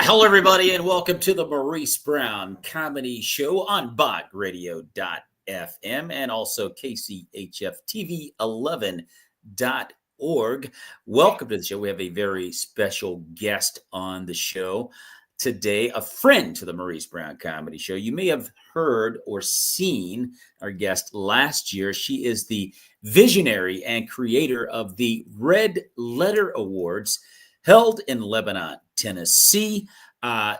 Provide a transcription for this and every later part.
Hello, everybody, and welcome to the Maurice Brown Comedy Show on bogradio.fm and also KCHF TV11.org. Welcome to the show. We have a very special guest on the show today, a friend to the Maurice Brown Comedy Show. You may have heard or seen our guest last year. She is the visionary and creator of the Red Letter Awards held in Lebanon, Tennessee.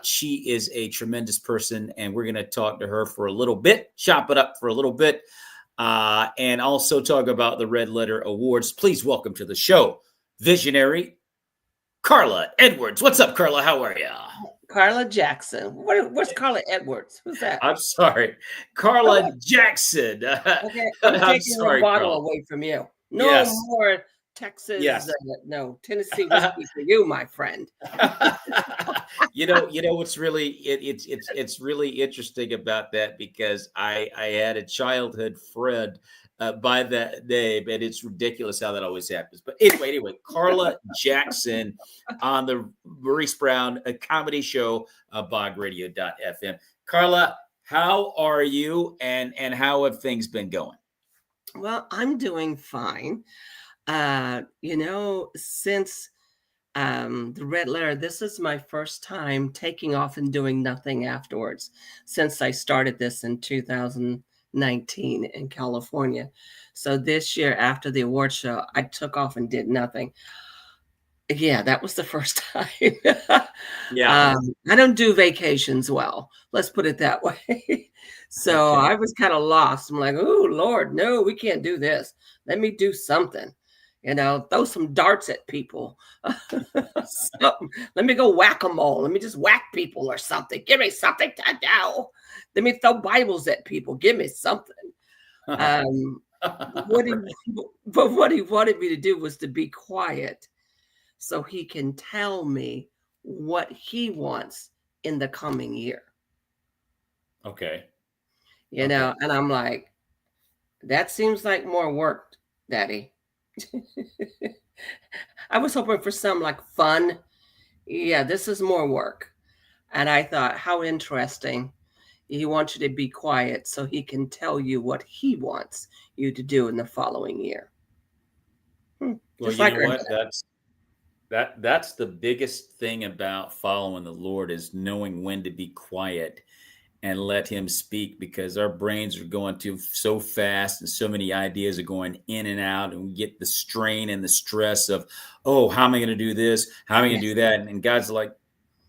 She is a tremendous person, and we're going to talk to her for a little bit, chop it up for a little bit, and also talk about the Red Letter Awards. Please welcome to the show, visionary Carla Edwards. What's up, Carla? How are you? Carla Jackson. What's Carla Edwards? Who's that? I'm sorry. Carla Jackson. Okay, I'm taking the bottle Carla. away from you. No more Texas, no Tennessee whiskey for you, my friend. You know what's really it's really interesting about that, because I had a childhood friend by that name, and it's ridiculous how that always happens. But anyway, Carla Jackson on the Maurice Brown Comedy Show, bogradio.fm. Carla, how are you, and how have things been going? Well, I'm doing fine. Since the Red Letter, this is my first time taking off and doing nothing afterwards since I started this in 2019 in California. So this year after the award show, I took off and did nothing. Yeah, that was the first time. Yeah. I don't do vacations well. Let's put it that way. So Okay. I was kind of lost. I'm like, oh, Lord, no, we can't do this. Let me do something. Throw some darts at people. Let me go whack-a-mole. Let me just whack people or something. Give me something to do. Let me throw Bibles at people. Give me something. But what he wanted me to do was to be quiet so he can tell me what he wants in the coming year. Okay. And I'm like, that seems like more work, Daddy. I was hoping for some like fun. Yeah, this is more work. And I thought, how interesting. He wants you to be quiet so he can tell you what he wants you to do in the following year. Well, you know what? That's the biggest thing about following the Lord, is knowing when to be quiet and let him speak, because our brains are going to so fast and so many ideas are going in and out, and we get the strain and the stress of, oh, how am I going to do this? How am I going to do that? And God's like,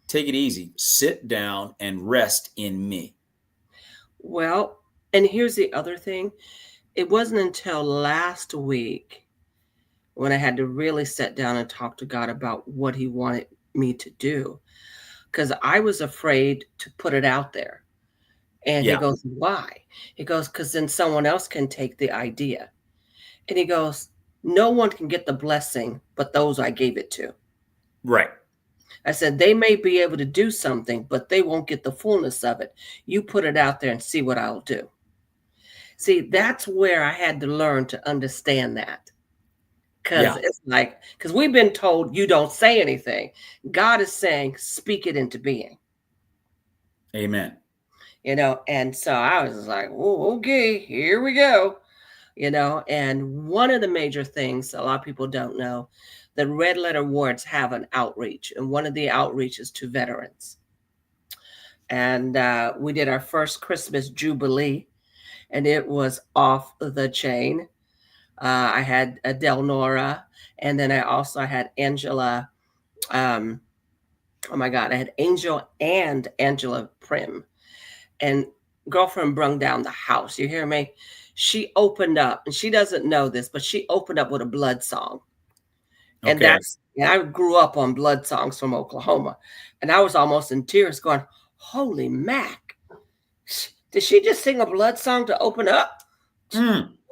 take it easy, sit down and rest in me. Well, and here's the other thing. It wasn't until last week when I had to really sit down and talk to God about what he wanted me to do, because I was afraid to put it out there. And he goes, why? He goes, because then someone else can take the idea. And he goes, no one can get the blessing but those I gave it to. Right. I said, they may be able to do something, but they won't get the fullness of it. You put it out there and see what I'll do. See, that's where I had to learn to understand that. Because it's like, because we've been told you don't say anything. God is saying, speak it into being. Amen. And so I was like, oh, okay, here we go. And one of the major things a lot of people don't know, the Red Letter Awards have an outreach, and one of the outreaches to veterans. And we did our first Christmas Jubilee, and it was off the chain. I had Adele Nora, and then I also had Angela. Oh my God, I had Angel and Angela Prim. And girlfriend brung down the house. You hear me? She opened up, and she doesn't know this, but she opened up with a blood song. And I grew up on blood songs from Oklahoma. And I was almost in tears going, holy Mac. Did she just sing a blood song to open up?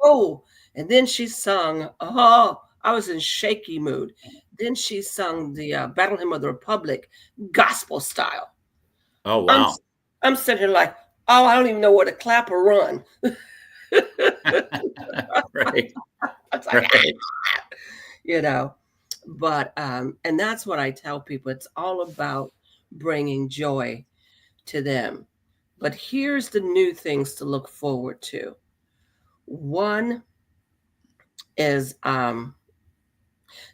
Oh, and then she sung, I was in shaky mood. Then she sung the Battle Hymn of the Republic gospel style. Oh, wow. I'm sitting here like, I don't even know where to clap or run. Right. It's like, but and that's what I tell people. It's all about bringing joy to them. But here's the new things to look forward to. One is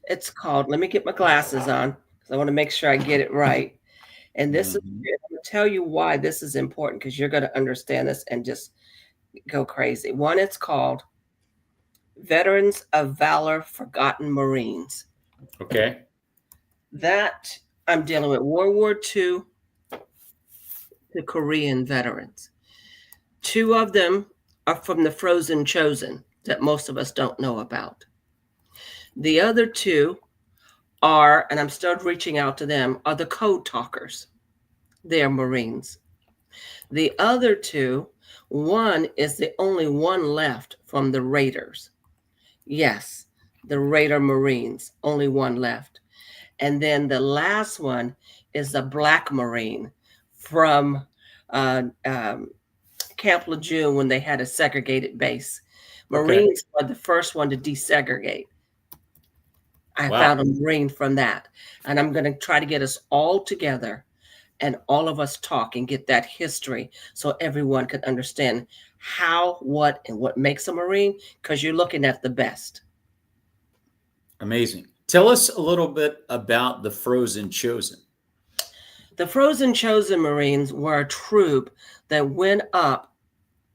it's called, let me get my glasses on because I want to make sure I get it right. And this is, Mhm. I'm going to tell you why this is important because you're going to understand this and just go crazy. One, it's called Veterans of Valor Forgotten Marines. Okay. That I'm dealing with World War II, the Korean veterans. Two of them are from the Frozen Chosen that most of us don't know about. The other two are, and I'm still reaching out to them, are the code talkers. They are Marines. The other two, one is the only one left from the Raiders. Yes, the Raider Marines, only one left. And then the last one is a Black Marine from uh, um, Camp Lejeune when they had a segregated base. Okay. Marines were the first one to desegregate. I Wow. found a Marine from that. And I'm going to try to get us all together and all of us talk and get that history so everyone can understand how, what, and what makes a Marine because you're looking at the best. Amazing. Tell us a little bit about the Frozen Chosen. The Frozen Chosen Marines were a troop that went up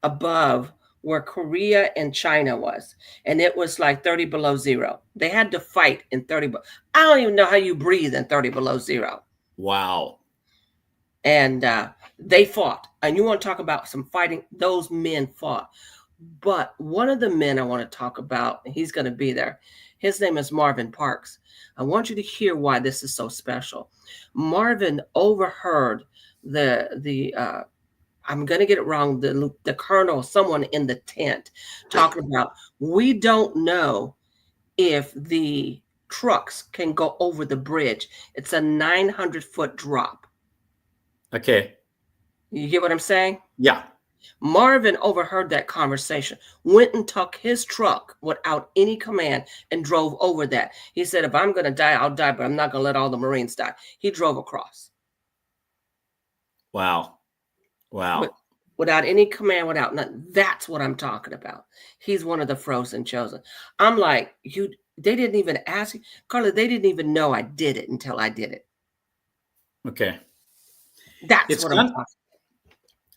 above where Korea and China was. And it was like 30 below zero. They had to fight in 30. I don't even know how you breathe in 30 below zero. Wow. And they fought. And you want to talk about some fighting? Those men fought. But one of the men I want to talk about, and he's going to be there. His name is Marvin Parks. I want you to hear why this is so special. Marvin overheard the I'm going to get it wrong, the colonel, someone in the tent talking about, we don't know if the trucks can go over the bridge. It's a 900-foot drop. Okay. You get what I'm saying? Yeah. Marvin overheard that conversation, went and took his truck without any command and drove over that. He said, if I'm going to die, I'll die, but I'm not going to let all the Marines die. He drove across Wow. with, Wow. without any command, without nothing. That's what I'm talking about. He's one of the Frozen Chosen. I'm like, they didn't even ask you, Carla, they didn't even know I did it until I did it. Okay. That's It's what I'm kind talking.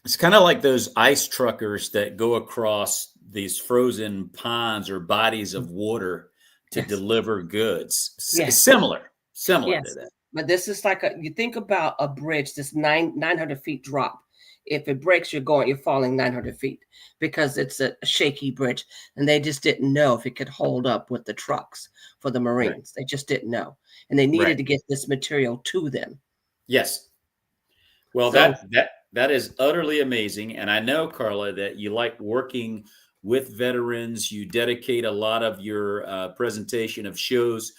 it's kind of like those ice truckers that go across these frozen ponds or bodies of water to Yes, deliver goods. yes. Similar to Yes, that. but this is like you think about a bridge, this 900 feet drop. If it breaks, you're falling 900 feet because it's a shaky bridge. And they just didn't know if it could hold up with the trucks for the Right. Marines. They just didn't know. And they Right. needed to get this material to them. Yes. Well, So, that is utterly amazing, and I know, Carla, that you like working with veterans. You dedicate a lot of your presentation of shows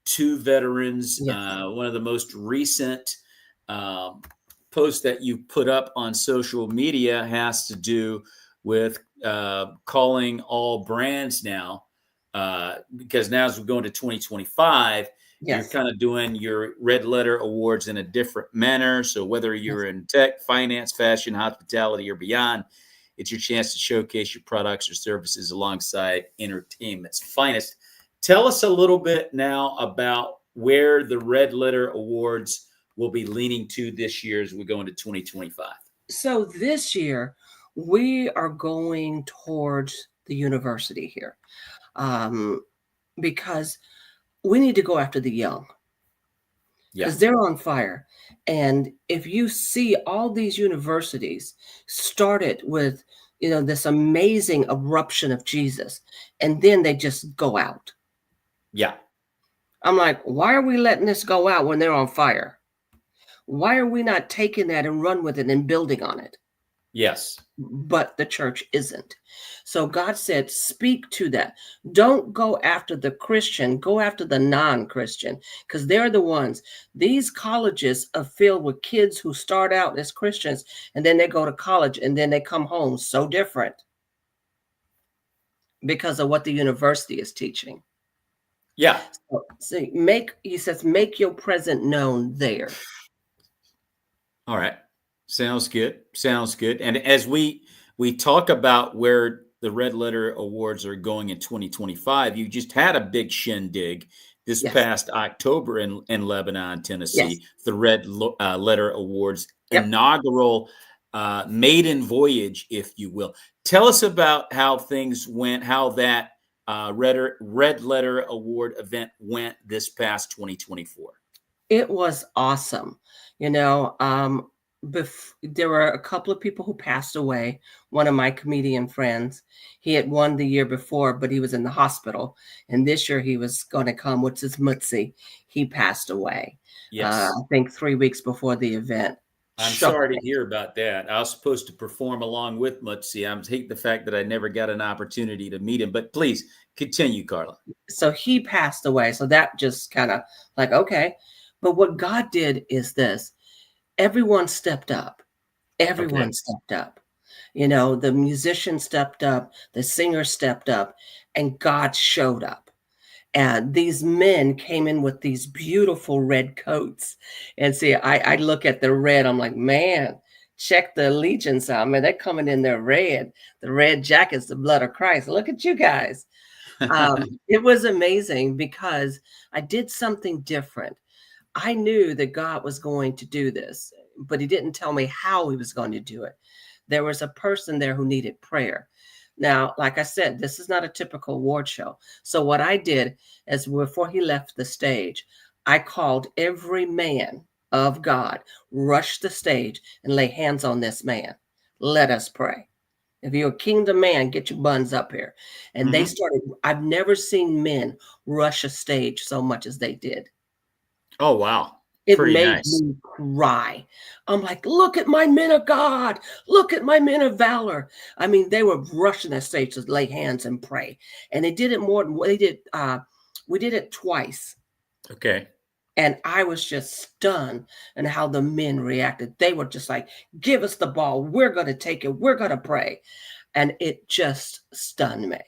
to veterans. yes, One of the most recent um, posts that you put up on social media has to do with calling all brands now, because now as we go into 2025, you're yes, kind of doing your red letter awards in a different manner. So whether yes. you're in tech, finance, fashion, hospitality, or beyond, it's your chance to showcase your products or services alongside entertainment's finest. Tell us a little bit now about where the red letter awards will be leaning to this year as we go into 2025. So this year, we are going towards the university here um, because we need to go after the young Yeah. because they're on fire. And if you see all these universities started with, this amazing eruption of Jesus, and then they just go out. Yeah. I'm like, why are we letting this go out when they're on fire? Why are we not taking that and run with it and building on it? Yes. But the church isn't. So God said, speak to that. Don't go after the Christian, go after the non Christian, because they're the ones. These colleges are filled with kids who start out as Christians and then they go to college and then they come home so different because of what the university is teaching. Yeah. So he says, make your present known there. All right. Sounds good. Sounds good. And as we talk about where the Red Letter Awards are going in 2025, you just had a big shindig this Yes. past October in Lebanon, Yes. Tennessee, the Letter Awards Yep. inaugural maiden voyage, if you will. Tell us about how things went, how that Red Letter Award event went this past 2024. It was awesome. You know, there were a couple of people who passed away. One of my comedian friends, he had won the year before, but he was in the hospital. And this year he was going to come, which is Mutzi. He passed away, Yes. I think 3 weeks before the event. I'm Shook sorry to me. hear about that. I was supposed to perform along with Mutzi. I hate the fact that I never got an opportunity to meet him. But please continue, Carla. So he passed away. So that just kind of like, okay. But what God did is this: everyone stepped up. Okay. Everyone stepped up. You know, the musician stepped up, the singer stepped up, and God showed up. And these men came in with these beautiful red coats. And see, I look at the red, I'm like, man, check the allegiance out. Man, they're coming in their red. The red jacket's the blood of Christ. Look at you guys. It was amazing because I did something different. I knew that God was going to do this, but He didn't tell me how He was going to do it. There was a person there who needed prayer. Now, like I said, this is not a typical award show. So, what I did is before he left the stage, I called every man of God, rush the stage, and lay hands on this man. Let us pray. If you're a kingdom man, get your buns up here. And they Hmm. started, I've never seen men rush a stage so much as they did. Oh, wow. It Pretty made nice. me cry. I'm like, look at my men of God. Look at my men of valor. I mean, they were rushing the stage to lay hands and pray. And they did it more than they did. We did it twice. Okay. And I was just stunned and how the men reacted. They were just like, give us the ball. We're going to take it. We're going to pray. And it just stunned me.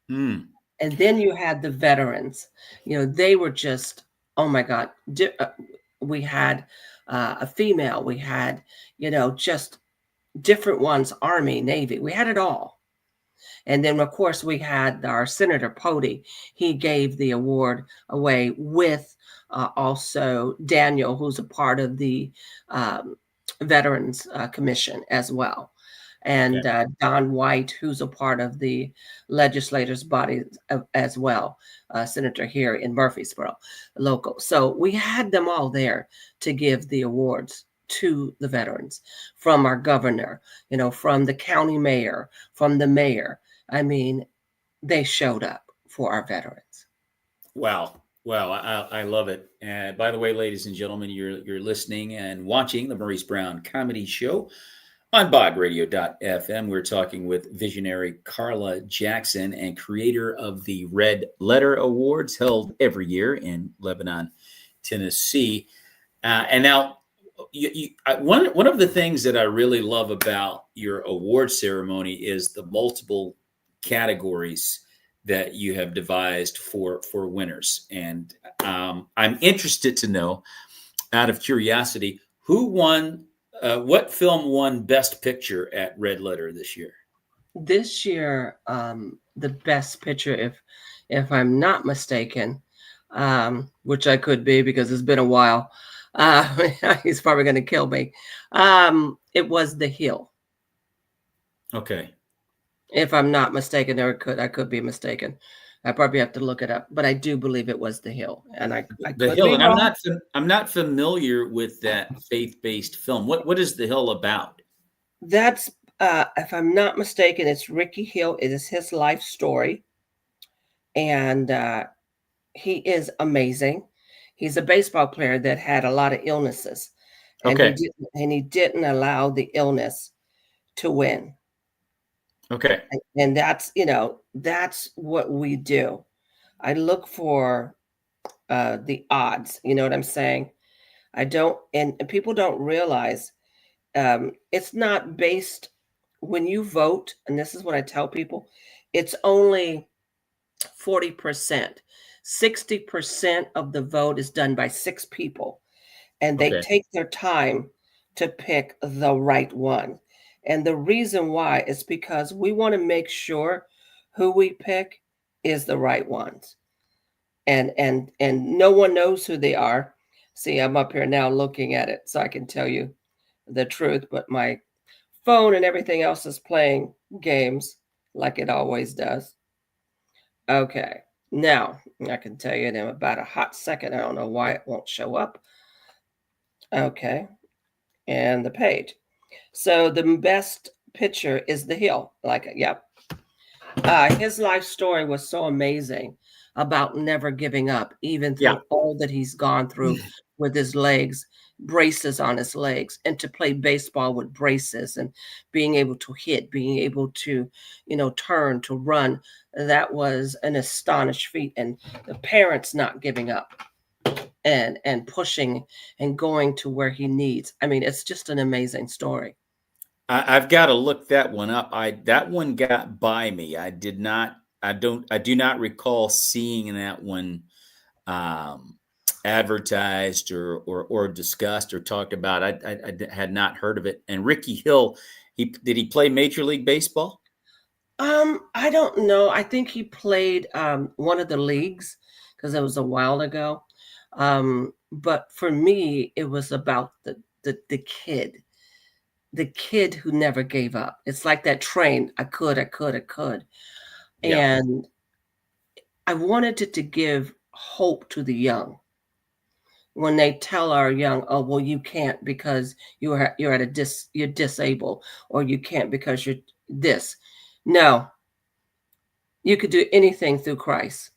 Hmm. And then you had the veterans. You know, they were just, oh my God. We had a female, we had, you know, just different ones, Army, Navy, we had it all. And then, of course, we had our Senator Pody. He gave the award away with also Daniel, who's a part of the um, Veterans Commission as well. Okay. And Don White, who's a part of the legislators' body as well, senator here in Murfreesboro, local. So we had them all there to give the awards to the veterans, from our governor, you know, from the county mayor, from the mayor. I mean, they showed up for our veterans. Wow. Wow. I love it. By the way, ladies and gentlemen, you're listening and watching the Maurice Brown Comedy Show on bogradio.fm. We're talking with visionary Carla Jackson and creator of the Red Letter Awards held every year in Lebanon, Tennessee. And now, one of the things that I really love about your award ceremony is the multiple categories that you have devised for winners. And I'm interested to know, out of curiosity, who won. What film won Best Picture at Red Letter this year? This year, the best picture, if I'm not mistaken, which I could be because it's been a while, uh, he's probably going to kill me. It was The Hill. Okay, If I'm not mistaken, or I could be mistaken. I probably have to look it up, but I do believe it was The Hill, and I The could Hill, be and wrong. I'm not familiar with that faith based film. What is The Hill about? That's if I'm not mistaken, it's Ricky Hill. It is his life story, and he is amazing. He's a baseball player that had a lot of illnesses, and Okay, he didn't allow the illness to win. okay, And that's, you know, that's what we do. I look for the odds. You know what I'm saying? I don't, and people don't realize it's not based when you vote. And this is what I tell people: it's only 40%. 60% of the vote is done by six people, and they okay. take their time to pick the right one. And the reason why is because we want to make sure who we pick is the right ones. And no one knows who they are. See, I'm up here now looking at it so I can tell you the truth, but my phone and everything else is playing games like it always does. Okay. Now, I can tell you in about a hot second. I don't know why it won't show up. Okay. And the page. So the best picture is the hill. Like, yep. His life story was so amazing about never giving up, even Yeah. through all that he's gone through with his legs, braces on his legs, and to play baseball with braces and being able to hit, being able to, turn, to run. That was an astonished feat. And the parents not giving up and pushing and going to where he needs. I mean, it's just an amazing story. I've got to look that one up. That one got by me. I do not recall seeing that one um, advertised or discussed or talked about. I had not heard of it. And Ricky Hill, did he play Major League Baseball? I don't know. I think he played one of the leagues because it was a while ago. But for me, it was about the kid, the kid who never gave up. It's like that train. I could. Yeah. And I wanted it to give hope to the young when they tell our young, oh well, you can't because you're at a you're disabled, or you can't because you're this. No, you could do anything through Christ.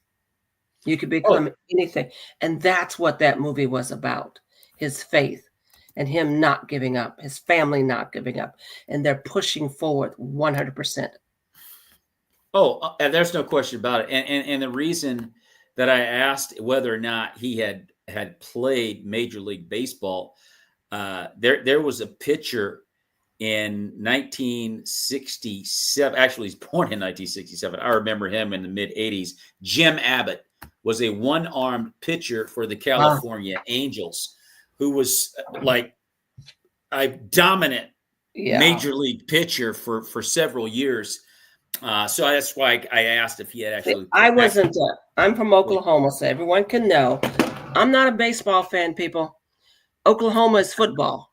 You could become Oh, anything. And that's what that movie was about, his faith and him not giving up, his family not giving up. And they're pushing forward 100%. and there's no question about it. And the reason that I asked whether or not he had played Major League Baseball, there was a pitcher in 1967. Actually, he's born in 1967. I remember him in the mid 80s. Jim Abbott was a one-armed pitcher for the Wow. California Angels, who was like a dominant Yeah. major league pitcher for several years. So that's why I asked if he had See, actually I actually. wasn't, I'm from Oklahoma, so everyone can know. I'm not a baseball fan, people. Oklahoma is football.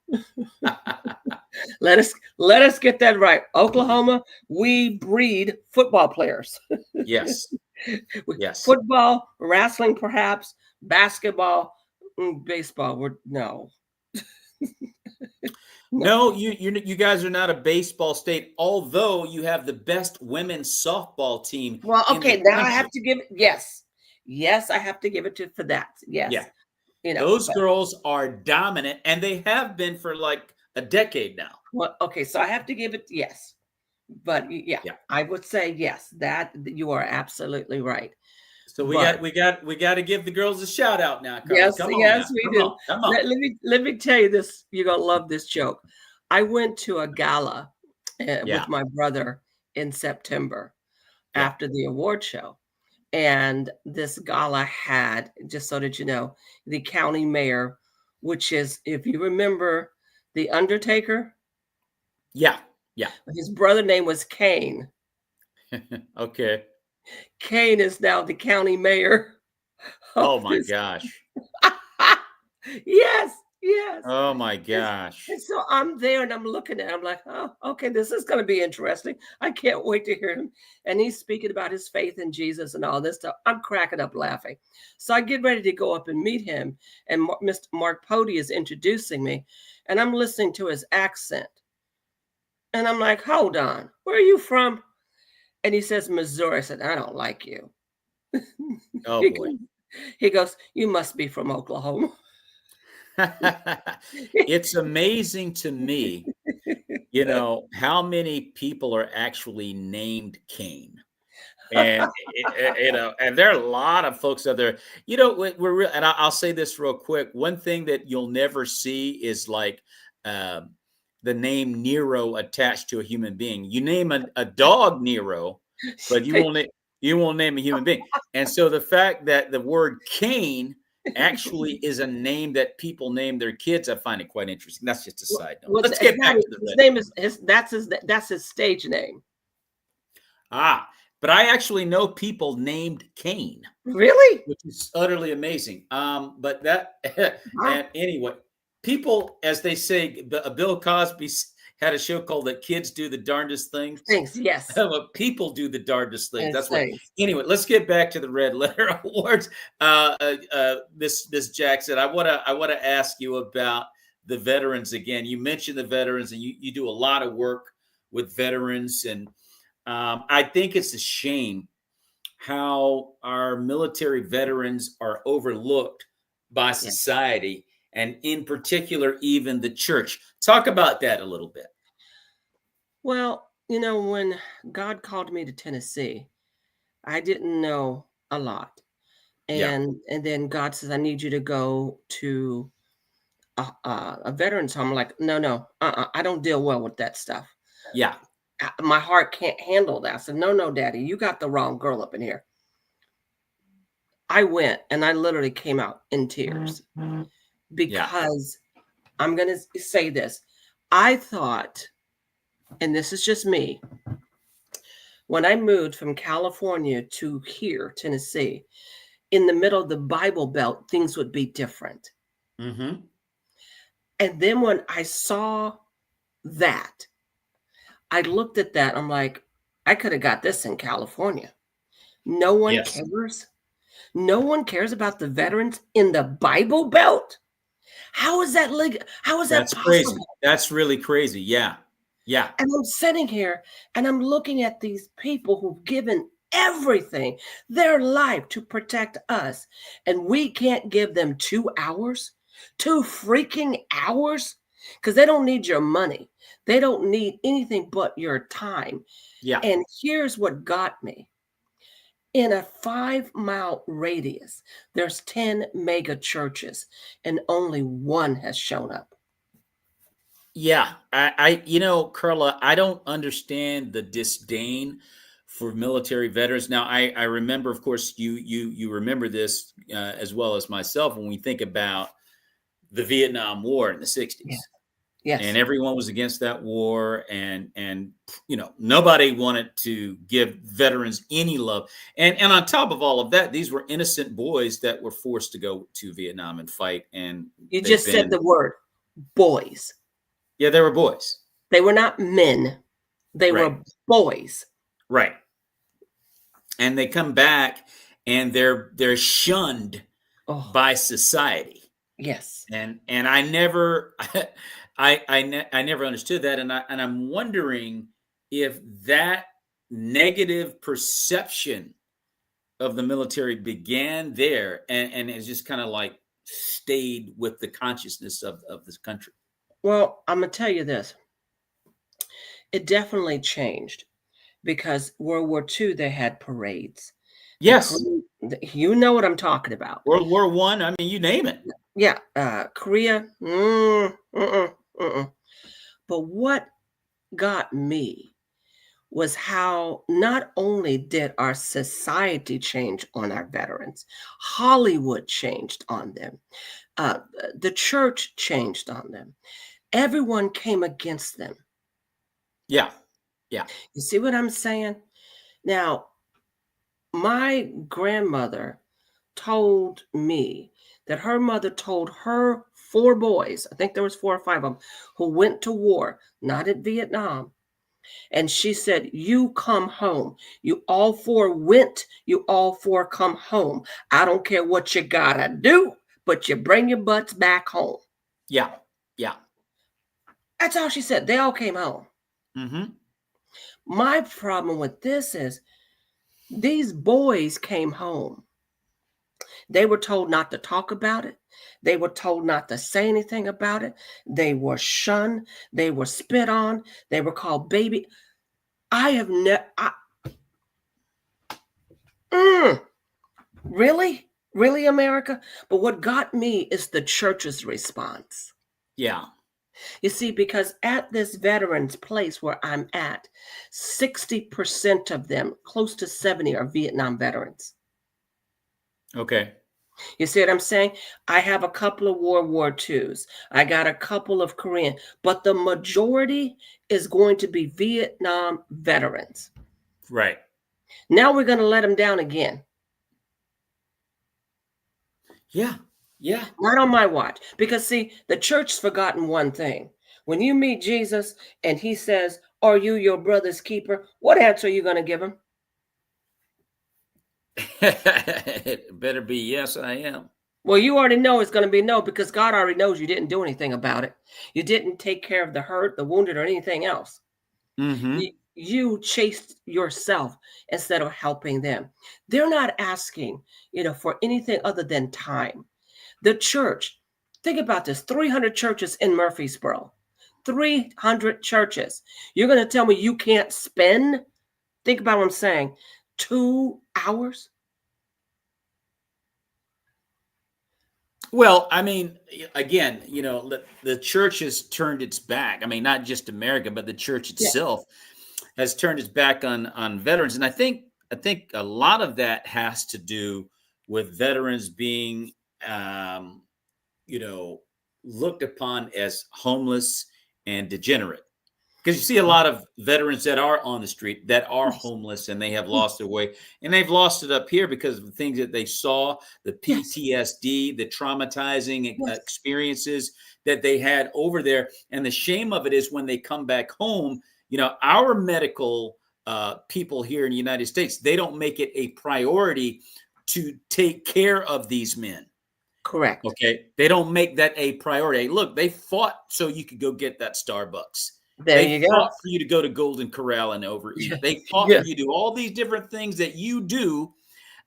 Let us get that right. Oklahoma, we breed football players. Yes, yes. Football, wrestling, perhaps basketball, baseball. We're no, no. No, you guys are not a baseball state, although you have the best women's softball team Well, in the okay. Now I have country. to give it. Yes, yes, I have to give it to for that. Yes, Yeah, those but girls are dominant, and they have been for like a decade now. well, okay. So I have to give it yes, but yeah, Yeah. I would say yes. That you are absolutely right. So But we got to give the girls a shout out now, Carla. yes, Come on yes, now, we come do. on, come on. Let me tell you this. You're gonna love this joke. I went to a gala Yeah, with my brother in September yeah, after the award show, and this gala had, just so that you know, the county mayor, which is, if you remember, the Undertaker. yeah, yeah. His brother name was Kane. Okay. Kane is now the county mayor of Oh my this. gosh. Yes, yes. Oh my And, gosh. and so I'm there and I'm looking at it. I'm like, oh, okay, this is going to be interesting. I can't wait to hear him. And he's speaking about his faith in Jesus and all this stuff. I'm cracking up laughing. So I get ready to go up and meet him. And Mr. Mark Pody is introducing me. And I'm listening to his accent. And I'm like, hold on, where are you from? And he says, Missouri. I said, I don't like you. Oh he, boy. goes, he goes, you must be from Oklahoma. It's amazing to me, how many people are actually named Kane. And and there are a lot of folks out there. We're real, and I'll say this real quick. One thing that you'll never see is like um, the name Nero attached to a human being. You name a dog Nero, but you won't name a human being. And so the fact that the word Cain actually is a name that people name their kids. I find it quite interesting. That's just a side note. Well, Let's it's get not back to the his red. name is his that's his stage name. But I actually know people named Cain, Really? which is utterly amazing. But that, Wow. and anyway, people, as they say, Bill Cosby had a show called "That Kids Do the Darndest Things." Things, yes. Well, people do the darndest things. And That's what. things. Anyway, let's get back to the Red Letter Awards. Miss Jackson, I wanna ask you about the veterans again. You mentioned the veterans, and you do a lot of work with veterans, and I think it's a shame how our military veterans are overlooked by Yeah. society, and in particular, even the church. Talk about that a little bit. Well, when God called me to Tennessee, I didn't know a lot. Yeah, And then God says, I need you to go to a veterans home. I'm like, no, no, I don't deal well with that stuff. yeah, My heart can't handle that. I said, no, no, Daddy, you got the wrong girl up in here. I went and I literally came out in tears yeah. because I'm going to say this. I thought, and this is just me, when I moved from California to here, Tennessee, in the middle of the Bible Belt, things would be different. Mm-hmm. And then when I saw that, I looked at that. I'm like, I could have got this in California. No one Yes. cares. No one cares about the veterans in the Bible Belt. How is that legal? How is that That's crazy. possible? That's really crazy. Yeah. Yeah. And I'm sitting here and I'm looking at these people who've given everything, their life to protect us. And we can't give them 2 hours, 2 freaking hours, because they don't need your money. They don't need anything but your time. Yeah. And here's what got me. In a 5-mile radius, there's 10 mega churches, and only one has shown up. Yeah. Carla, I don't understand the disdain for military veterans. Now, I remember, of course, you remember this as well as myself when we think about the Vietnam War in the Yeah. '60s. And Yes. everyone was against that war, and nobody wanted to give veterans any love, and on top of all of that, these were innocent boys that were forced to go to Vietnam and fight, and You they've just said been, the word boys. yeah, they were boys. They were not men, they Right, were boys. right. And they come back, and they're shunned Oh, by society, yes. and I never I never understood that, and I'm wondering if that negative perception of the military began there, and it's just kind of like stayed with the consciousness of this country. Well, I'm going to tell you this. It definitely changed because World War II, they had parades. The Yes, Korean, you know what I'm talking about. World War I. I mean, you name it. Yeah, Korea. Mm-mm. But what got me was how not only did our society change on our veterans, Hollywood changed on them, uh, the church changed on them. Everyone came against them. Yeah, yeah, You see what I'm saying? Now, my grandmother told me that her mother told her 4 boys, I think there was 4 or 5 of them, who went to war, not in Vietnam. And she said, you come home. You all 4 went, you all 4 come home. I don't care what you gotta do, but you bring your butts back home. yeah, yeah. That's all she said. They all came home. Mm-hmm. My problem with this is these boys came home. They were told not to talk about it. They were told not to say anything about it. They were shunned. They were spit on. They were called baby. I have never. Really? Really, America? But what got me is the church's response. Yeah. You see, because at this veterans place where I'm at, 60% of them, close to 70, are Vietnam veterans. Okay. You see what I'm saying? I have a couple of World War IIs. I got a couple of Korean, but the majority is going to be Vietnam veterans. Right. Now we're going to let them down again. Yeah. Yeah. Not on my watch. Because, see, the church's forgotten one thing. When you meet Jesus and he says, "Are you your brother's keeper?" What answer are you going to give him? It better be yes, I am. Well, you already know it's going to be no because God already knows you didn't do anything about it. You didn't take care of the hurt, the wounded, or anything else. Mm-hmm. You chased yourself instead of helping them. They're not asking, for anything other than time. The church, think about this, 300 churches in Murfreesboro. 300 churches. You're going to tell me you can't spend, think about what I'm saying, 2 hours? Well, I mean, again, the church has turned its back. I mean, not just America, but the church Yeah, itself has turned its back on veterans, and I think a lot of that has to do with veterans being, um, you know, looked upon as homeless and degenerate. Because you see a lot of veterans that are on the street that are yes, homeless and they have yes, lost their way, and they've lost it up here because of the things that they saw, the yes, PTSD, the traumatizing yes, experiences that they had over there. And the shame of it is when they come back home, our medical people here in the United States, they don't make it a priority to take care of these men. correct. Okay. They don't make that a priority. Hey, look, they fought so you could go get that Starbucks. There They you go. fought for you to go to Golden Corral and overeat. Yeah, They fought for yeah, you to do all these different things that you do,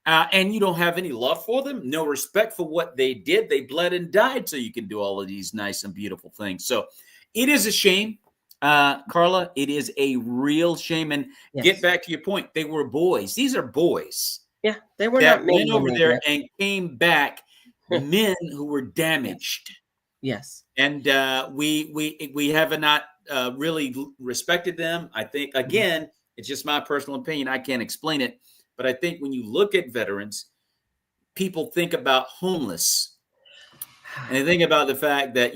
and you don't have any love for them, no respect for what they did. They bled and died so you can do all of these nice and beautiful things. So it is a shame, Carla. It is a real shame. And get yes. back to your point. They were boys. These are boys Yeah, they were that not went men when over they there did. and came back men who were Yes, damaged, yes. and we have not really respected them. I think Mhm. again, it's just my personal opinion. I can't explain it, but I think when you look at veterans, people think about homeless, and they think about the fact that,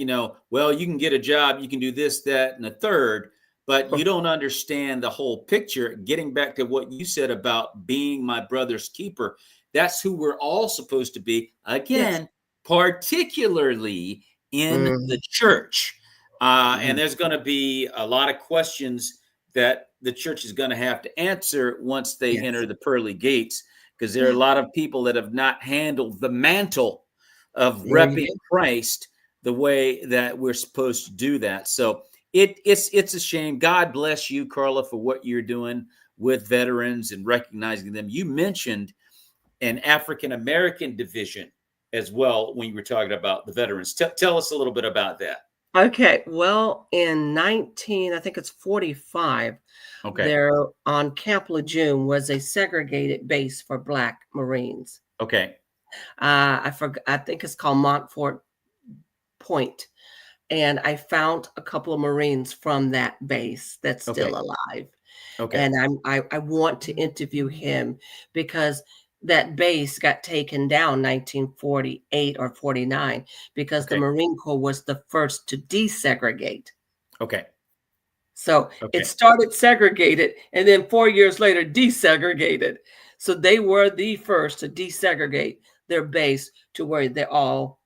well, you can get a job, you can do this, that, and a third, but you don't understand the whole picture. Getting back to what you said about being my brother's keeper, that's who we're all supposed to be. Yes. Again, particularly in the Mhm, church. And mhm. there's going to be a lot of questions that the church is going to have to answer once they Yes. enter the pearly gates, because there are Yeah, a lot of people that have not handled the mantle of there you repping go. Christ the way that we're supposed to do that. So it's a shame. God bless you, Carla, for what you're doing with veterans and recognizing them. You mentioned an African American division as well when you were talking about the veterans. Tell us a little bit about that. Okay, well, in 19, I think it's 45, Okay. there on Camp Lejeune was a segregated base for Black Marines. Okay. I think it's called Montfort Point, and I found a couple of Marines from that base that's still Okay. alive. Okay. And I want to interview him because that base got taken down 1948 or 49 because the Okay. Marine Corps was the first to desegregate. Okay. So it Okay. started segregated and then 4 years later desegregated. So they were the first to desegregate their base to where they all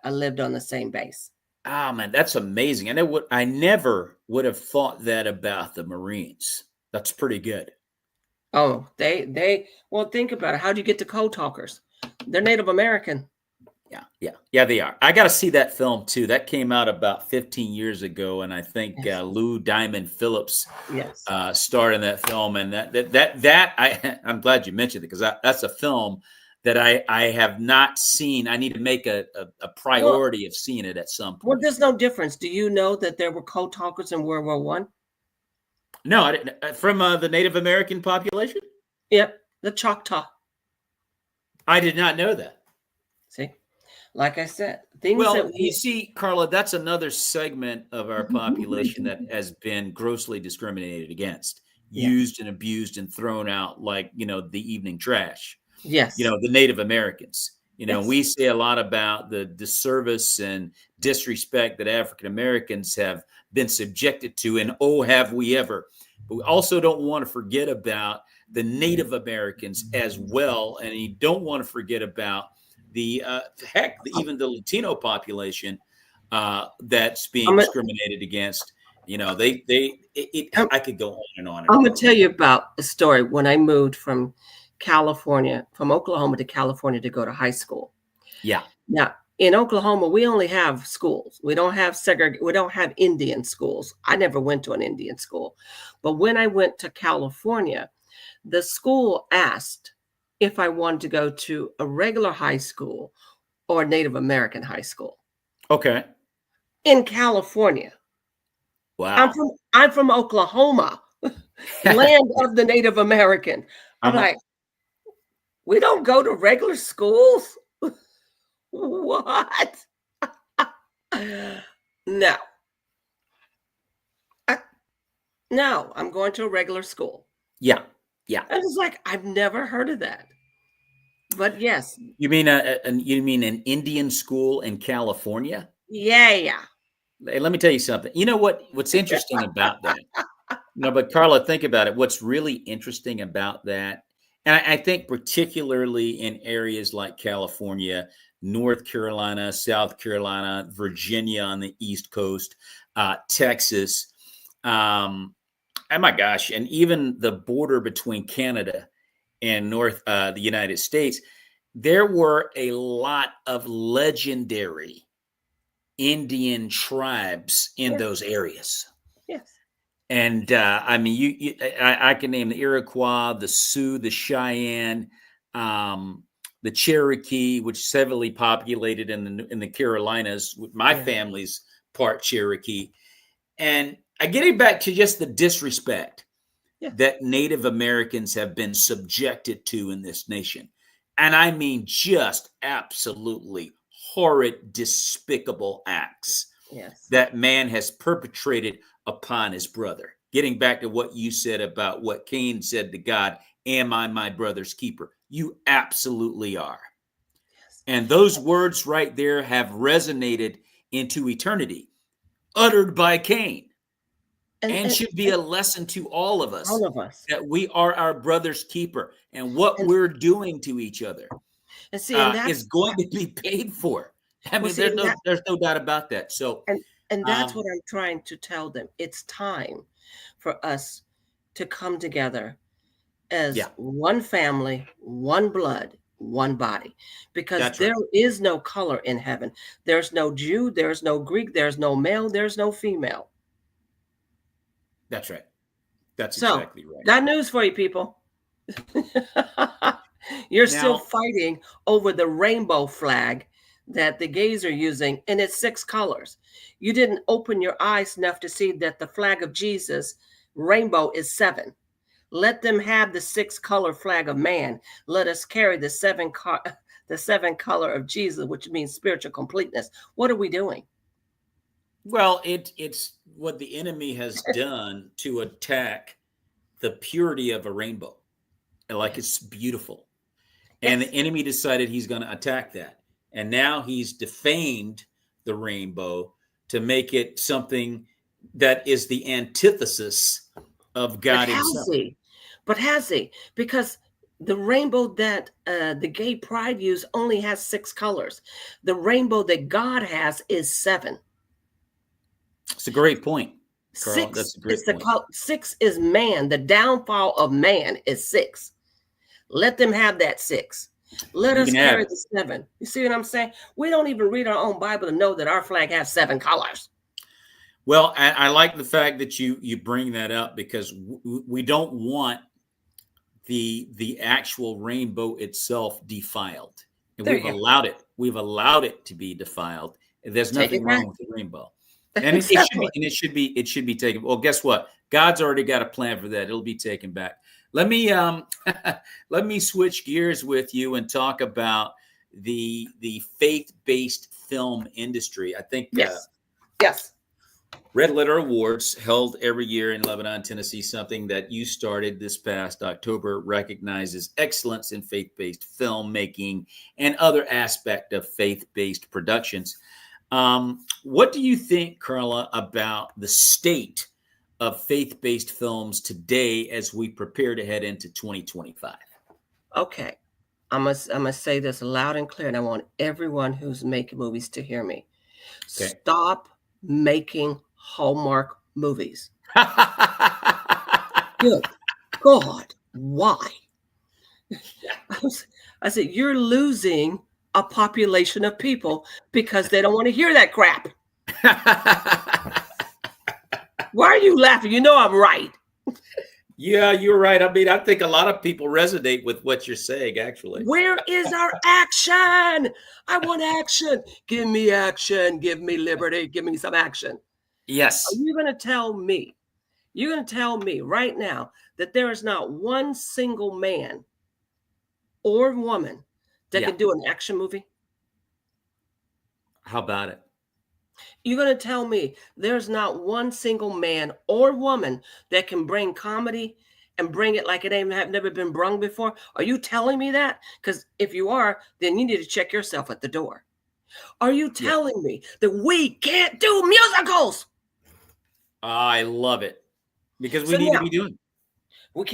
lived on the same base. Ah, man, that's amazing. I never would have thought that about the Marines. That's pretty good. Oh, well, think about it. How'd you get to code talkers? They're Native American. Yeah, yeah, yeah. They are. I got to see that film too. That came out about 15 years ago, and I think Yes, Lou Diamond Phillips yes. starred in that film. And that I'm glad you mentioned it, because that's a film that I have not seen. I need to make a Well, priority of seeing it at some well, point. there's no difference. Do you know that there were code talkers in World War One? No, I didn't. From the Native American population. Yep, the Choctaw. I did not know that. See, like I said, things that Well, you we. see, Carla, that's another segment of our population that has been grossly discriminated against, Yes, used and abused and thrown out like, the evening trash, yes, the Native Americans. Yes. We say a lot about the disservice and disrespect that African Americans have been subjected to, and oh, have we ever. But we also don't want to forget about the Native Americans as well, and you don't want to forget about the even the Latino population that's being I'm gonna, discriminated against. I'm, I could go on and on and I'm on. gonna tell you about a story when I moved from California, from Oklahoma to California to go to high school. Yeah. Now, in Oklahoma, we only have schools. We don't have we don't have Indian schools. I never went to an Indian school. But when I went to California, the school asked if I wanted to go to a regular high school or Native American high school Okay. in California. Wow. I'm from Oklahoma, land of the Native American. I'm Uh-huh. like, we don't go to regular schools? What? No. I, no, I'm going to a regular school. Yeah. Yeah. I was like, I've never heard of that. But yes, You mean an Indian school in California? yeah. Hey, let me tell you something. You know what's interesting about that? No, but Carla, think about it. What's really interesting about that, and I think particularly in areas like California, North Carolina, South Carolina, Virginia on the East Coast, Texas, oh my gosh, and even the border between Canada and the United States, there were a lot of legendary Indian tribes in Yes, those areas. yes, And I mean, I can name the Iroquois, the Sioux, the Cheyenne, um, the Cherokee, which is heavily populated in the Carolinas. My yeah, family's part Cherokee, and I getting back to just the disrespect yes. that Native Americans have been subjected to in this nation, and I mean just absolutely horrid, despicable acts Yes. that man has perpetrated upon his brother. Getting back to what you said about what Cain said to God, am I my brother's keeper? You absolutely are. Yes. And those words right there have resonated into eternity, uttered by Cain, And, and and, should be and a lesson to all of us all of us. that we are our brother's keeper, and what And we're doing to each other see, and is that's going to be paid for. I well, mean, see, there's no doubt about that. So, and that's um, what I'm trying to tell them. It's time for us to come together as yeah, one family, one blood, one body, because that's right. there is no color in heaven. There's no Jew, there's no Greek, there's no male, there's no female. That's right. That's So, exactly right. got news for you, people. You're still Now, fighting over the rainbow flag that the gays are using, and it's 6 colors. You didn't open your eyes enough to see that the flag of Jesus, rainbow, is 7. Let them have the 6-color flag of man. Let us carry the the 7 color of Jesus, which means spiritual completeness. What are we doing? well, it's what the enemy has done to attack the purity of a rainbow. Like Yes, it's beautiful. And the yes, enemy decided he's going to attack that. And now he's defamed the rainbow to make it something that is the antithesis of but God has himself. he? But has he? Because the rainbow that the gay pride use only has 6 colors. The rainbow that God has is 7. It's a great point, Carl. Six That's a is great point. 6 is man. The downfall of man is 6. Let them have that 6. Let You us can have carry it. the 7. You see what I'm saying? We don't even read our own Bible to know that our flag has 7 colors. Well, I like the fact that you bring that up because we don't want the actual rainbow itself defiled, and There we've you go. allowed it. We've allowed it to be defiled. There's Take it nothing back. wrong with the rainbow, and it should be Exactly. it should be taken. Well, guess what? God's already got a plan for that. It'll be taken back. Let me let me switch gears with you and talk about the faith based film industry. I think Yes. Yes. Red Letter Awards, held every year in Lebanon, Tennessee, something that you started this past October, recognizes excellence in faith-based filmmaking and other aspect of faith-based productions. What do you think, Carla, about the state of faith-based films today as we prepare to head into 2025? Okay. I must say this loud and clear, and I want everyone who's making movies to hear me. Okay. Stop making Hallmark movies. Good God, why? I said, you're losing a population of people because they don't want to hear that crap. Why are you laughing? You know I'm right. Yeah, you're right. I mean, I think a lot of people resonate with what you're saying, actually. Where is our action? I want action. Give me action. Give me liberty. Give me some action. Are Yes. you going to tell me? You're going to tell me right now that there is not one single man or woman that Yeah. can do an action movie? How about it? You're going to tell me there's not one single man or woman that can bring comedy and bring it like it ain't have never been brung before? Are you telling me that? Because if you are, then you need to check yourself at the door. Are you Yeah. telling me that we can't do musicals? I love it because we So need to now be doing. we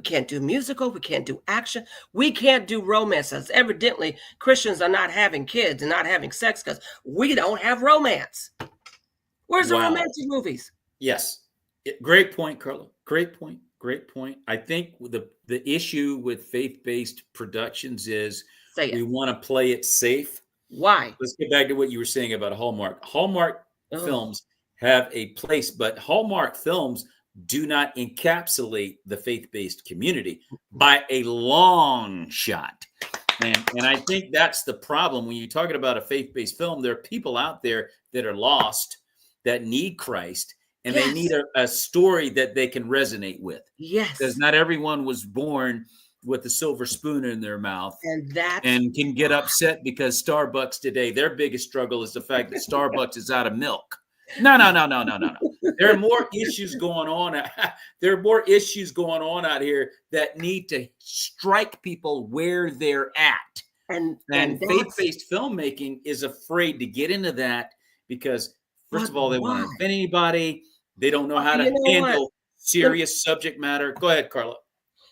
can't do musical, we can't do action, we can't do romances. Evidently, Christians are not having kids and not having sex because we don't have romance. Where's the Wow. romantic movies? Yes. Great point, Carla. Great point. Great point. I think the issue with faith-based productions is Say we it. want to play it safe. Why? Let's get back to what you were saying about Hallmark. Hallmark Oh, films have a place, but Hallmark films do not encapsulate the faith-based community by a long shot. And I think that's the problem when you're talking about a faith-based film. There are people out there that are lost, that need Christ, and they need yes, a story that they can resonate with. Because yes. not everyone was born with a silver spoon in their mouth And that's and can get upset because Starbucks today, their biggest struggle is the fact that Starbucks is out of milk. No, no, no, no, no, no, no. There are more issues going on. There are more issues going on out here that need to strike people where they're at. and And that's faith-based filmmaking is afraid to get into that because, first but of all, they want to why? offend anybody. They don't know how to You know what? handle serious subject matter. Go ahead, Carla.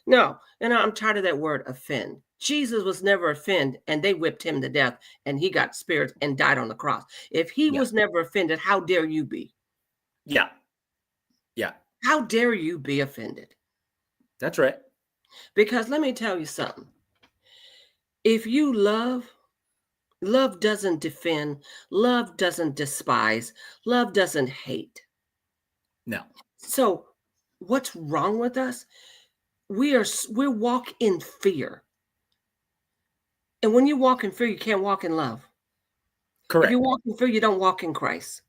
No, and I'm tired of that word offend. Jesus was never offended, and they whipped him to death, and he got spirits and died on the cross. If he Yeah, was never offended, how dare you be? yeah, yeah. How dare you be offended? That's right. Because let me tell you something. If you love, love doesn't defend, love doesn't despise, love doesn't hate. No, So, what's wrong with us? We walk in fear. And when you walk in fear, you can't walk in love. If you correct. walk in fear, you don't walk in Christ.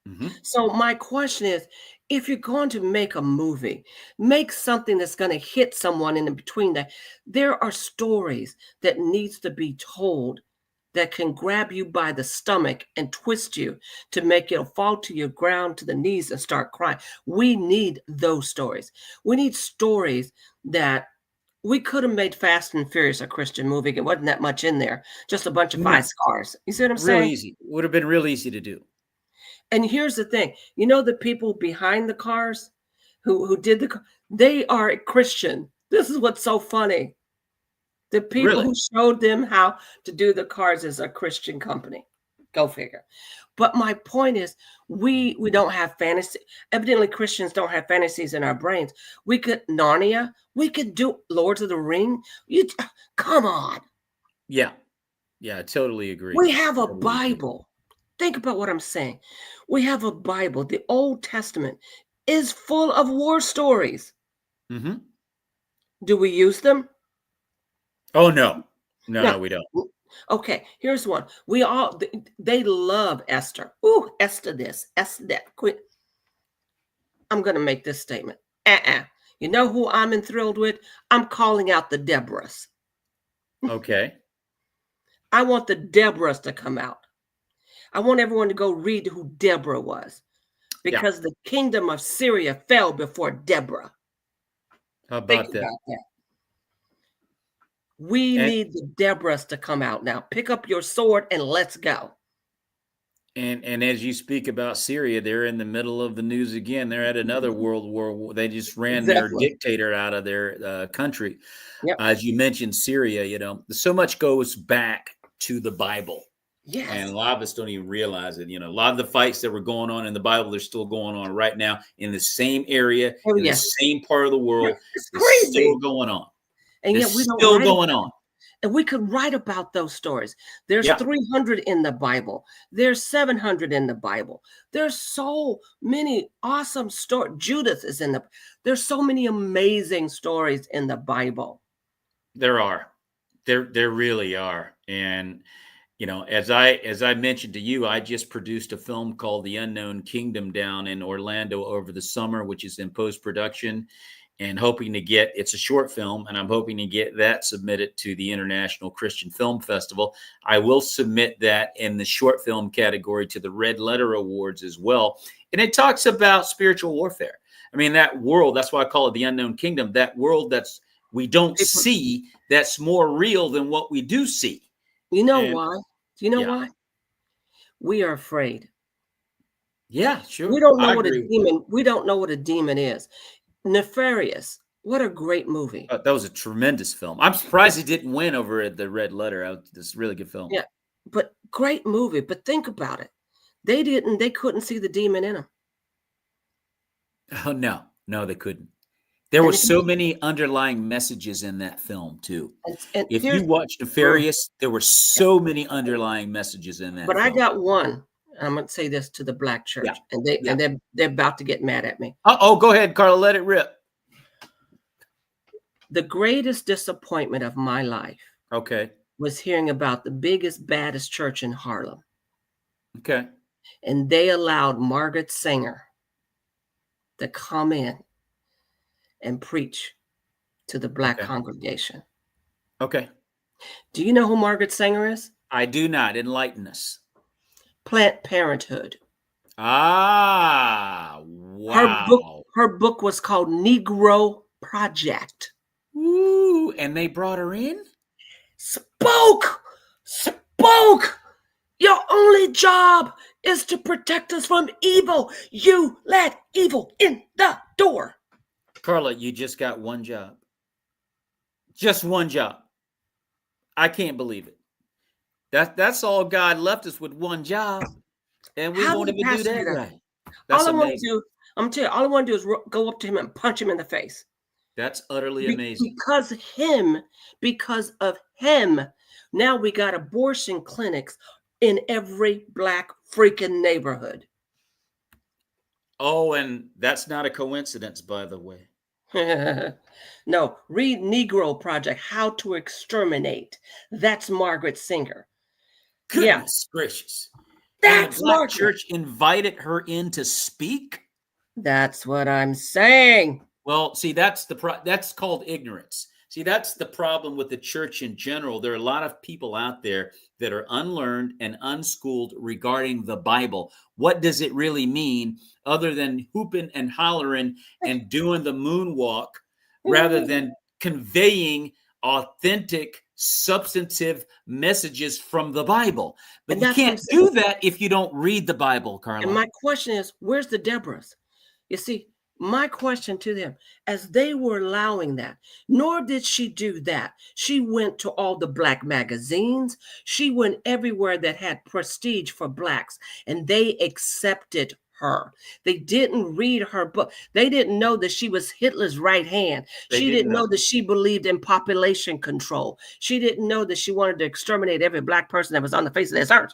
Hmm. So my question is, if you're going to make a movie, make something that's going to hit someone in between that. There are stories that needs to be told that can grab you by the stomach and twist you to make you fall to your ground to the knees and start crying. We need those stories. We need stories that we could have made Fast and Furious a Christian movie. It wasn't that much in there, just a bunch of No, five stars. You see what I'm real saying? easy. Would have been real easy to do. And here's the thing, you know, the people behind the cars who did they are Christian. This is what's so funny. The people Really? who showed them how to do the cars is a Christian company. Go figure. But my point is, we don't have fantasy. Evidently, Christians don't have fantasies in our brains. We could Narnia. We could do Lords of the Ring. You come on. Yeah. Yeah, I totally agree. We have a Totally agree. Bible. Think about what I'm saying. We have a Bible. The Old Testament is full of war stories. Hmm. Do we use them? Oh, no. No, No. no, we don't. Okay, here's one. We all they love Esther. Ooh, Esther this, Esther that. Quit. I'm gonna make this statement. You know who I'm enthralled with? I'm calling out the Deborahs. Okay. I want the Deborahs to come out. I want everyone to go read who Deborah was, Yeah. because the kingdom of Syria fell before Deborah. How Think about that? about that. We And need the Deborahs to come out now. Pick up your sword and let's go. and as you speak about Syria, they're in the middle of the news again. They're at another world war. They just ran their Exactly. dictator out of their country. Yep. As you mentioned, Syria, so much goes back to the Bible. And Yes. a lot of us don't even realize it. A lot of the fights that were going on in the Bible, they're still going on right now in the same area, Oh, in the yeah. same part of the Yeah. world. It's It's crazy. still going on. And yet we It's don't still write going about on. it. And we could write about those stories. There's Yeah. 300 in the Bible. There's 700 in the Bible. There's so many awesome stories. Judas is in the. There's so many amazing stories in the Bible. There are. There really are. And as I mentioned to you, I just produced a film called The Unknown Kingdom down in Orlando over the summer, which is in post-production, and hoping to get, it's a short film, and I'm hoping to get that submitted to the International Christian Film Festival. I will submit that in the short film category to the Red Letter Awards as well. And it talks about spiritual warfare. I mean, that world, that's why I call it the unknown kingdom, that world that's we don't People, see, that's more real than what we do see. you know And why? Do you know yeah, why? We are afraid. yeah, We sure. don't know I what a agree with that. demon. We don't know what a demon is. Nefarious. What a great movie. That was a tremendous film. I'm surprised he didn't win over at the Red Letter. This is a really good film. Yeah, but great movie. But think about it. They didn't. They couldn't see the demon in them. Oh no, they couldn't. There were And so many underlying messages in that film too. and If you here's. watch Mm, Nefarious, there were yeah. so many underlying messages in But that I film. got one. I'm gonna say this to the black Yeah, church, and they yeah. and they're about to get mad at me. Oh, go ahead, Carla. Let it rip. The greatest disappointment of my life Okay. was hearing about the biggest, baddest church in Harlem, Okay. and they allowed Margaret Sanger to come in and preach to the black Okay. congregation. Okay. Do you know who Margaret Sanger is? I do not. Enlighten us. Planned Parenthood. Ah, Her book, wow. her book was called Negro Project. Ooh, and they brought her in? Spoke! Your only job is to protect us from evil. You let evil in the door. Carla, you just got one job. Just one job. I can't believe it. That's all God left us with, one job, and we How won't did the even do pastor that get up? right. That's All I want to amazing. do, I'm gonna tell you, all I want to do is go up to him and punch him in the face. That's utterly amazing. Because of him, now we got abortion clinics in every black freaking neighborhood. Oh, and that's not a coincidence, by the way. No, read Negro Project, How to Exterminate. That's Margaret Singer. Yeah, Goodness gracious. And the that's black Margaret. church invited her in to speak? That's what I'm saying. Well, see, that's called ignorance. See, that's the problem with the church in general. There are a lot of people out there that are unlearned and unschooled regarding the Bible. What does it really mean, other than hooping and hollering and doing the moonwalk, rather than conveying authentic, substantive messages from them Bible? But And you that's what I'm can't saying. do that if you don't read the Bible, And Carla. my question is, where's the Deborahs? You see, my question to them, as they were allowing that, nor did she do that. She went to all the black magazines. She went everywhere that had prestige for blacks, and they accepted her. They didn't read her book. They didn't know that she was Hitler's right hand. They She didn't didn't know know. that she believed in population control. She didn't know that she wanted to exterminate every black person that was on the face of this earth.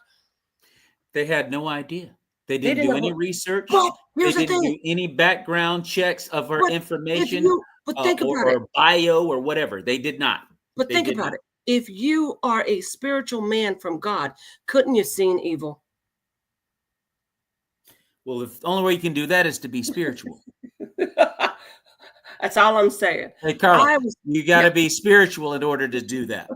They had no idea. They They didn't didn't do know any what. research. But They here's the didn't thing. do any background checks of her But if information, you, but think or, about it. or bio or whatever. They did not. But They think did about not. it. If you are a spiritual man from God, couldn't you seen evil? Well, the only way you can do that is to be spiritual. That's all I'm saying. Hey, Carla, I was, you got yeah, to be spiritual in order to do that.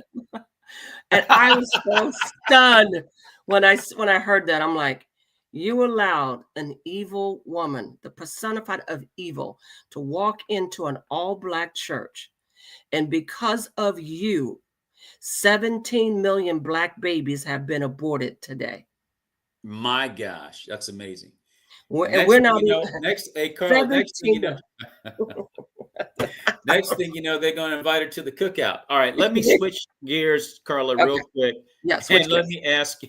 and I was so stunned When I heard that, I'm like, you allowed an evil woman, the personified of evil, to walk into an all-black church, and because of you, 17 million black babies have been aborted today. My gosh, that's amazing. And Next we're thing not you even know, hey Carla, next thing you 17 know, million. next thing you know, they're going to invite her to the cookout. All right, let me switch gears, Carla, Okay. real quick, Yeah, and switch let gears. me ask,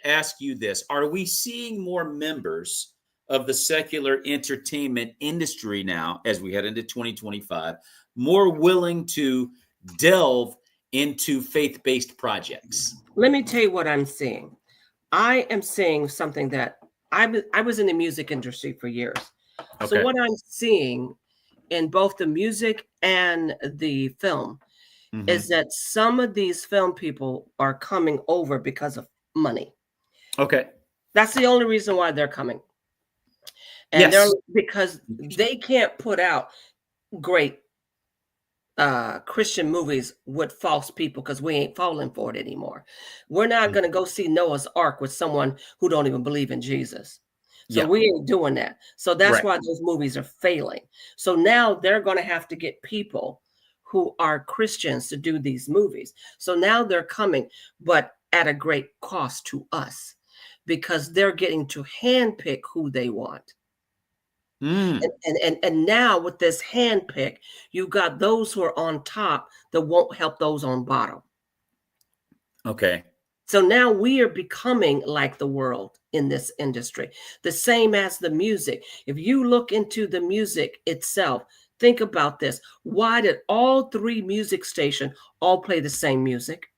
ask you this: Are we seeing more members of the secular entertainment industry now, as we head into 2025, more willing to delve into faith-based projects? Let me tell you what I'm seeing. I am seeing something that I was in the music industry for years. So Okay. what I'm seeing in both the music and the film is Hmm. that some of these film people are coming over because of money. Okay. That's the only reason why they're coming. And they're Yes. because they can't put out great Christian movies with false people because we ain't falling for it anymore. We're not going to go see Noah's Ark with someone who don't even believe in Jesus. So Yeah. we ain't doing that. So that's Right. why those movies are failing. So now they're going to have to get people who are Christians to do these movies. So now they're coming, but at a great cost to us because they're getting to handpick who they want. Mm. And now with this handpick, you've got those who are on top that won't help those on bottom. Okay. So now we are becoming like the world in this industry, the same as the music. If you look into the music itself, think about this. Why did all three music stations all play the same music?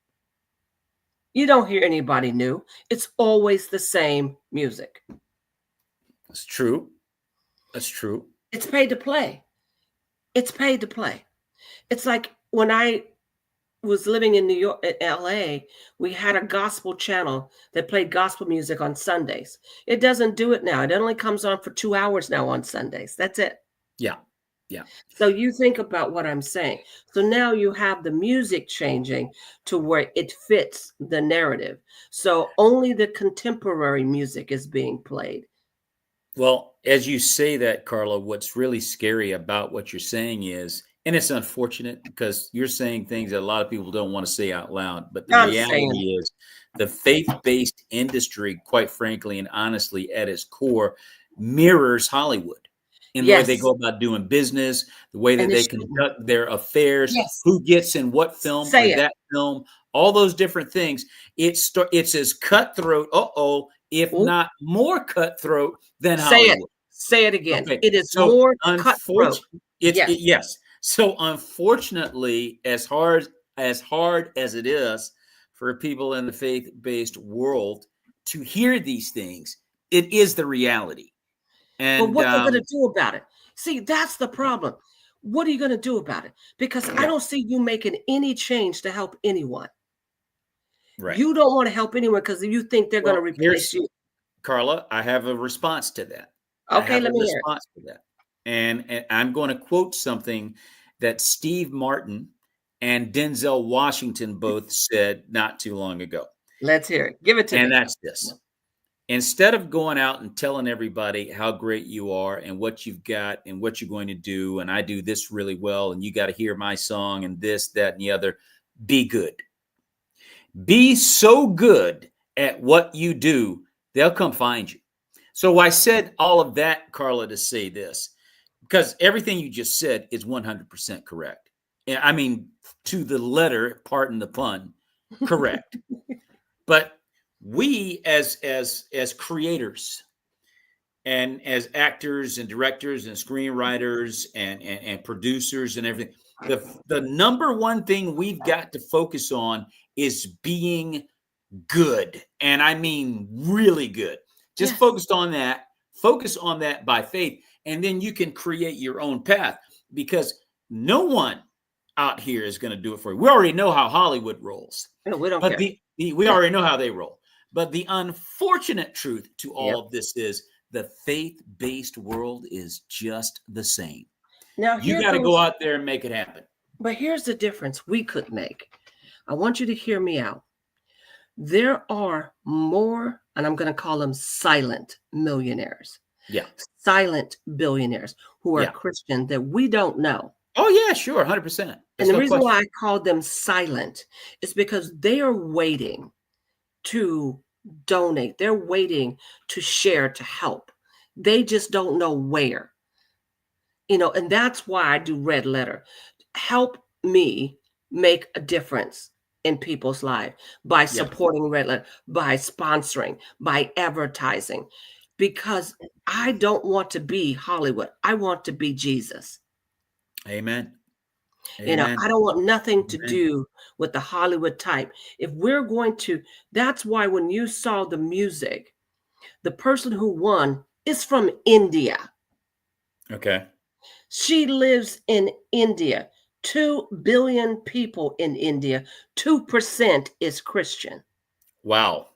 You don't hear anybody new. It's always the same music. That's true. That's true. It's paid to play. It's paid to play. It's like when I was living in New York, LA, we had a gospel channel that played gospel music on Sundays. It doesn't do it now. It only comes on for 2 hours now on Sundays. That's it. Yeah. Yeah. So you think about what I'm saying. So now you have the music changing to where it fits the narrative. So only the contemporary music is being played. Well, as you say that, Carla, what's really scary about what you're saying is, and it's unfortunate because you're saying things that a lot of people don't want to say out loud, but the I'm saying, reality is the faith-based industry, quite frankly and honestly, at its core, mirrors Hollywood in the way they yes, go about doing business, the way that and it they shouldn't. conduct their affairs, Yes, who gets in what film or say it. that film, all those different things. It's as cutthroat, if Ooh, not more cutthroat than say it. Hollywood. Say it again. Okay, It is so more cutthroat. unfortunately, Yes. yes. So unfortunately, as hard as it is for people in the faith-based world to hear these things, it is the reality. But And what they're going to do about it? See, that's the problem. What are you going to do about it? Because I yeah, don't see you making any change to help anyone. right. You don't want to help anyone because you think they're going to Well, replace here's you. Carla. I have a response to that. I Okay, have a let me hear it. response to that, and I'm going to quote something that Steve Martin and Denzel Washington both said not too long ago. Let's hear it. Give it to And me. that's this: instead of going out and telling everybody how great you are and what you've got and what you're going to do, and I do this really well, and you got to hear my song and this, that, and the other, be good. Be so good at what you do, they'll come find you. So I said all of that, Carla, to say this, because everything you just said is 100% correct. And I mean, to the letter, pardon the pun, correct. But we as creators and as actors and directors and screenwriters and producers and everything, the number one thing we've got to focus on is being good, and I mean really good. Just Yes. focus on that by faith, and then you can create your own path, because no one out here is going to do it for you. We already know how Hollywood rolls, No, we don't but care. we Yeah. already know how they roll. But the unfortunate truth to all Yep. of this is the faith-based world is just the same. Now You here got to go goes, out there and make it happen. but here's the difference we could make. I want you to hear me out. There are more, and I'm going to call them silent millionaires, Yeah. silent billionaires who are Yeah. Christian that we don't know. Oh, yeah, sure. 100%. And There's the no reason question. why I call them silent is because they are waiting to donate. They're waiting to share, to help. They just don't know where, and that's why I do Red Letter. Help me make a difference in people's life by Yeah. supporting Red Letter, by sponsoring, by advertising, because I don't want to be Hollywood. I want to be Jesus. Amen. Amen. I don't want nothing to Amen. do with the Hollywood type. If we're going to, that's why when you saw the music, the person who won is from India. Okay. She lives in India. 2 billion people in India. 2% is Christian. Wow.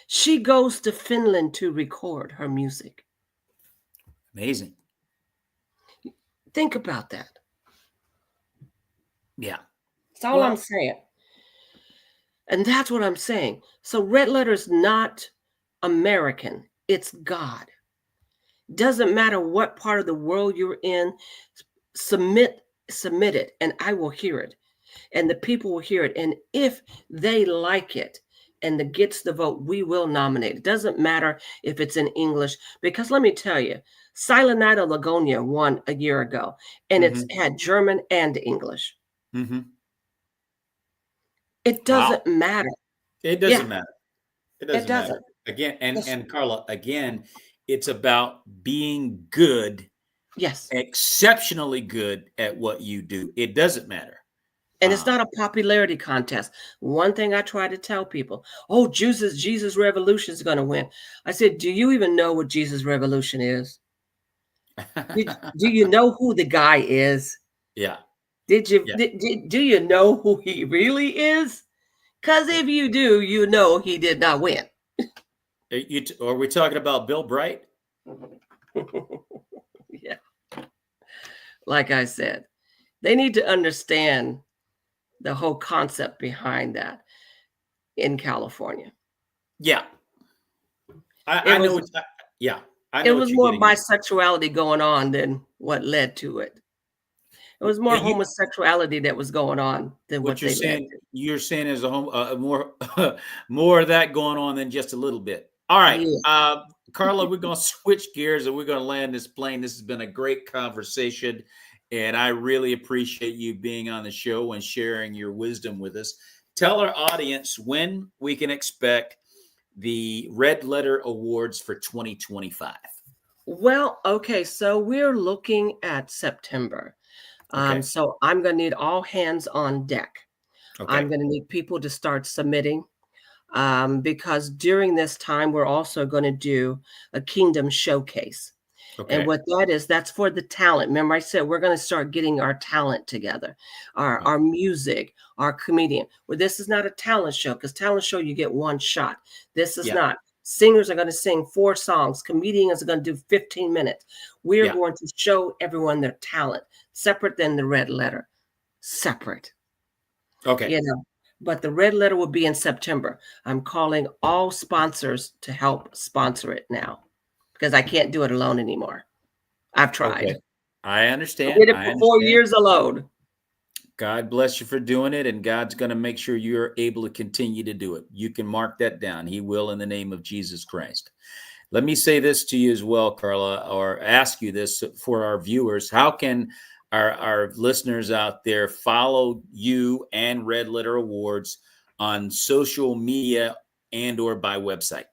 She goes to Finland to record her music. Amazing. Think about that. Yeah. That's all I'm Well, saying. And that's what I'm saying. So Red Letter is not American, it's God. Doesn't matter what part of the world you're in, submit it, and I will hear it. And the people will hear it. And if they like it and it gets the vote, we will nominate. It doesn't matter if it's in English, because let me tell you, Silent Night on Lagonia won a year ago, and it's hmm had German and English. hmm It Wow. doesn't matter. It Yeah, doesn't matter. It it doesn't matter. doesn't. Again, and Yes. and Carla, again, it's about being good, Yes. exceptionally good at what you do. It doesn't matter. And it's Um, not a popularity contest. One thing I try to tell people, oh, Jesus Revolution is going to win. I said, do you even know what Jesus Revolution is? Do you know who the guy is? yeah. Did you Yeah. do you know who he really is? Because Yeah. if you do, you know he did not win. Are we talking about Bill Bright? Yeah, like I said, they need to understand the whole concept behind that in California. Yeah. It I know was what. Yeah. I it know was what you're more getting at. bisexuality going on than what led to it. It was more You, homosexuality that was going on than what what they led to. you're saying is a home more more of that going on than just a little bit. All right, Yeah. Carla, we're gonna switch gears and we're gonna land this plane. This has been a great conversation, and I really appreciate you being on the show and sharing your wisdom with us. Tell our audience when we can expect the Red Letter Awards for 2025. Well, okay, so we're looking at September. Okay. So I'm going to need all hands on deck. I'm Okay. going to need people to start submitting, because during this time, we're also going to do a kingdom showcase. And Okay. what that is, that's for the talent. Remember, I said we're going to start getting our talent together, our, Okay. our music, our comedian. Well, this is not a talent show, because talent show, you get one shot. This is Yeah. not. Singers are going to sing 4 songs. Comedians are going to do 15 minutes. We are Yeah. going to show everyone their talent, separate than the Red Letter. Separate, Okay. you know. But the Red Letter will be in September. I'm calling all sponsors to help sponsor it now, because I can't do it alone anymore. I've Okay. tried. I I understand. did it I for 4 understand. years alone. God bless you for doing it, and God's going to make sure you're able to continue to do it. You can mark that down. He will in the name of Jesus Christ. Let me say this to you as well, Carla, or ask you this for our viewers. How can our listeners out there follow you and Red Letter Awards on social media and or by website?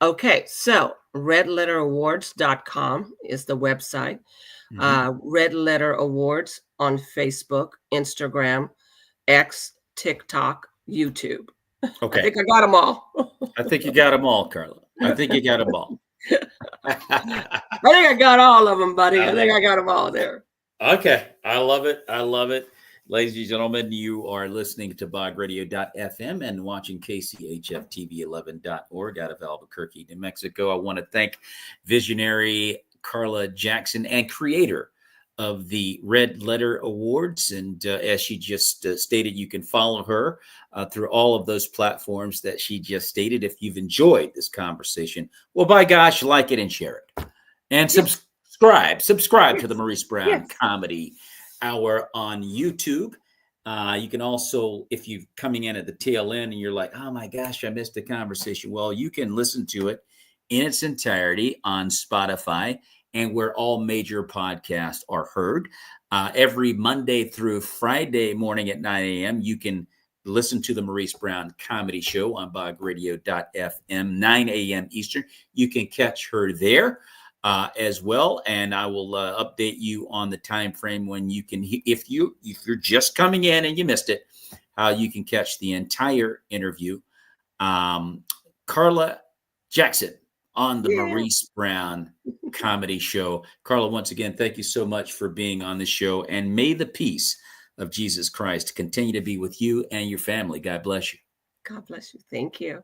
Okay, so redletterawards.com is the website. Mm-hmm. Red Letter Awards on Facebook, Instagram, X, TikTok, YouTube. I Okay. think I got them all. I think you got them all, Carla. I think you got them all. I think I got all of them, buddy. I I love think I it. got them all there. Okay. I love it. I love it. Ladies and gentlemen, you are listening to bogradio.fm and watching KCHF-TV11.org out of Albuquerque, New Mexico. I want to thank visionary Carla Jackson and creator of the Red Letter Awards. And as she just stated, you can follow her through all of those platforms that she just stated. If you've enjoyed this conversation, well, by gosh, like it and share it. And Yes. subscribe to the Yes. Maurice Brown Yes. Comedy Hour on YouTube. You can also, if you're coming in at the tail end and you're like, oh my gosh, I missed the conversation. Well, you can listen to it in its entirety on Spotify and where all major podcasts are heard. Every Monday through Friday morning at 9 a.m., you can listen to the Maurice Brown Comedy Show on bogradio.fm, 9 a.m. Eastern. You can catch her there as well, and I will update you on the time frame when you can, if you're just coming in and you missed it, how you can catch the entire interview. Um, Carla Jackson on the Yeah. Maurice Brown Comedy Show. Carla, once again, thank you so much for being on the show, and may the peace of Jesus Christ continue to be with you and your family. God bless you. God bless you. Thank you.